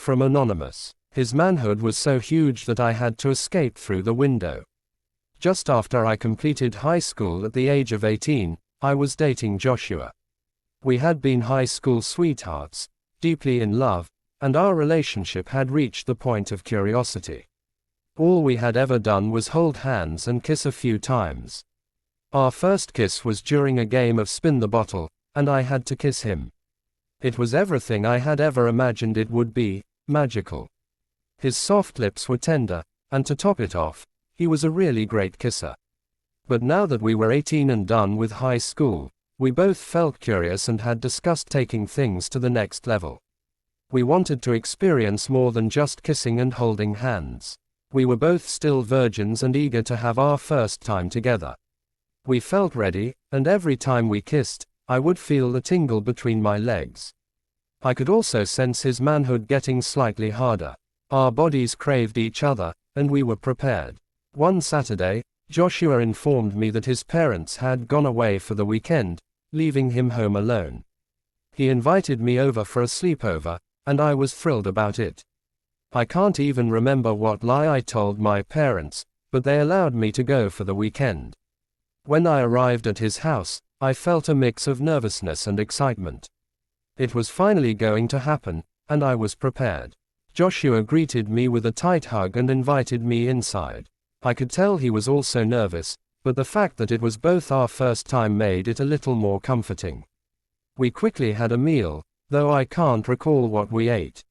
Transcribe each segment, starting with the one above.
From Anonymous. His manhood was so huge that I had to escape through the window. Just after I completed high school at the age of 18, I was dating Joshua. We had been high school sweethearts, deeply in love, and our relationship had reached the point of curiosity. All we had ever done was hold hands and kiss a few times. Our first kiss was during a game of Spin the Bottle, and I had to kiss him. It was everything I had ever imagined it would be, magical. His soft lips were tender, and to top it off, he was a really great kisser. But now that we were 18 and done with high school, we both felt curious and had discussed taking things to the next level. We wanted to experience more than just kissing and holding hands. We were both still virgins and eager to have our first time together. We felt ready, and every time we kissed, I would feel the tingle between my legs. I could also sense his manhood getting slightly harder. Our bodies craved each other, and we were prepared. One Saturday, Joshua informed me that his parents had gone away for the weekend, leaving him home alone. He invited me over for a sleepover, and I was thrilled about it. I can't even remember what lie I told my parents, but they allowed me to go for the weekend. When I arrived at his house, I felt a mix of nervousness and excitement. It was finally going to happen, and I was prepared. Joshua greeted me with a tight hug and invited me inside. I could tell he was also nervous, but the fact that it was both our first time made it a little more comforting. We quickly had a meal, though I can't recall what we ate.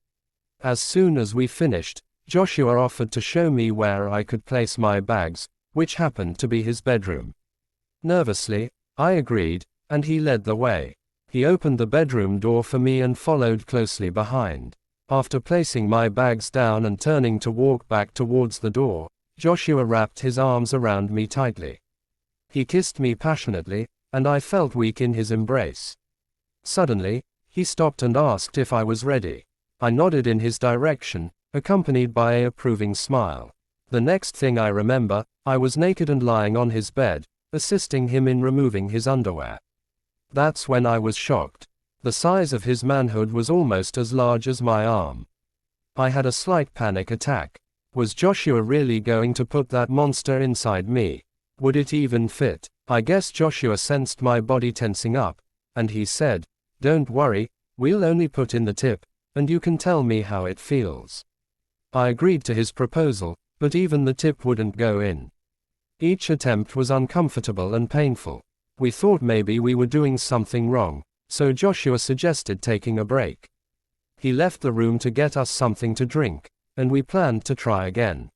As soon as we finished, Joshua offered to show me where I could place my bags, which happened to be his bedroom. Nervously, I agreed, and he led the way. He opened the bedroom door for me and followed closely behind. After placing my bags down and turning to walk back towards the door, Joshua wrapped his arms around me tightly. He kissed me passionately, and I felt weak in his embrace. Suddenly, he stopped and asked if I was ready. I nodded in his direction, accompanied by an approving smile. The next thing I remember, I was naked and lying on his bed, assisting him in removing his underwear. That's when I was shocked. The size of his manhood was almost as large as my arm. I had a slight panic attack. Was Joshua really going to put that monster inside me? Would it even fit? I guess Joshua sensed my body tensing up, and he said, "Don't worry, we'll only put in the tip, and you can tell me how it feels." I agreed to his proposal, but even the tip wouldn't go in. Each attempt was uncomfortable and painful. We thought maybe we were doing something wrong, so Joshua suggested taking a break. He left the room to get us something to drink, and we planned to try again.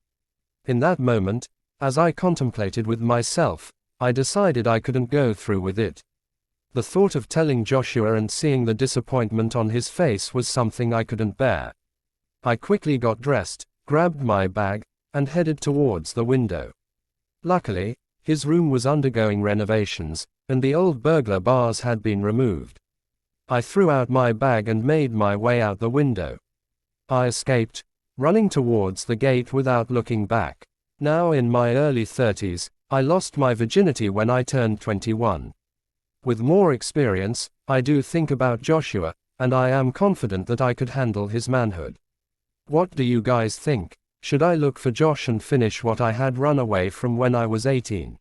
In that moment, as I contemplated with myself, I decided I couldn't go through with it. The thought of telling Joshua and seeing the disappointment on his face was something I couldn't bear. I quickly got dressed, grabbed my bag, and headed towards the window. Luckily, his room was undergoing renovations, and the old burglar bars had been removed. I threw out my bag and made my way out the window. I escaped, running towards the gate without looking back. Now in my early 30s, I lost my virginity when I turned 21. With more experience, I do think about Joshua, and I am confident that I could handle his manhood. What do you guys think? Should I look for Josh and finish what I had run away from when I was 18?